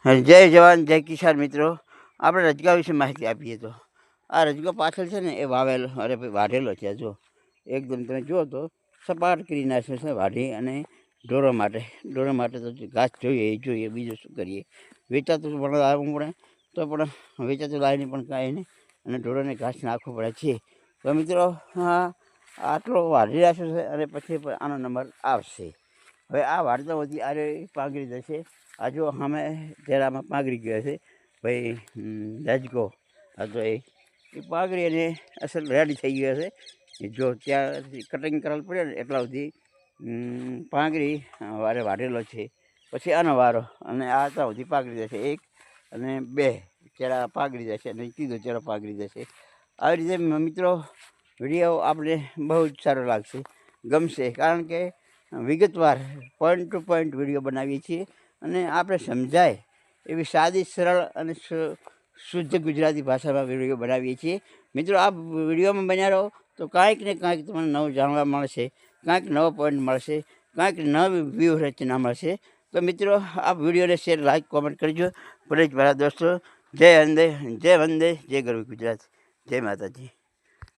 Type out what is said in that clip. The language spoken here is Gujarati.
જય જવાન જય કિસાન મિત્રો, આપણે રજગા વિશે માહિતી આપીએ તો આ રજગો પાછળ છે ને એ વાવેલો અરે ભાઈ વાઢેલો છે. જો એકદમ તમે જુઓ તો સપાટ કરી નાખે છે વાઢી, અને ઢોરો માટે તો ઘાસ જોઈએ એ જોઈએ, બીજું શું કરીએ. વેચાતું પણ લાવવું પડે તો પણ વેચાતું લાવીને પણ કાંઈ નહીં, અને ઢોરોને ઘાસ નાખવું પડે છે. તો મિત્રો હા, આટલો વાઢી રાખ્યો છે અને પછી આનો નંબર આવશે. હવે આ વાઢતા હોતી આરે પાઘડી જશે. આ જો અમે જરામાં પાઘડી ગયો છે ભાઈ રજગો. આ તો એ પાઘડી અને અસલ રેડી થઈ ગયો છે. જો ત્યાં કટિંગ કરેલ પડે ને એટલા સુધી પાઘડી વારે વાઢેલો છે. પછી આનો વારો, અને આ ત્યાં સુધી પાઘડી જશે. 1 અને 2 ચેડા પાઘડી જશે, અને ત્રીજો ચેડો પાઘડી જશે. આવી રીતે મિત્રો વિડીયો આપણે બહુ જ સારો લાગશે, ગમશે, કારણ કે વિગતવાર પોઈન્ટ ટુ પોઈન્ટ વિડીયો બનાવીએ છીએ, અને આપણે સમજાય એવી સાદી સરળ અને શુદ્ધ ગુજરાતી ભાષામાં વિડીયો બનાવીએ છીએ. મિત્રો આ વિડીયોમાં બન્યા રહો તો કાંઈક ને કાંઈક તમને નવું જાણવા મળશે, કાંઈક નવો પોઈન્ટ મળશે, કાંઈક નવી વ્યૂહરચના મળશે. તો મિત્રો આ વિડીયોને શેર, લાઈક, કોમેન્ટ કરજો. પ્લીઝ મારા દોસ્તો, જય વંદે, જય ગરવી ગુજરાત, જય માતાજી.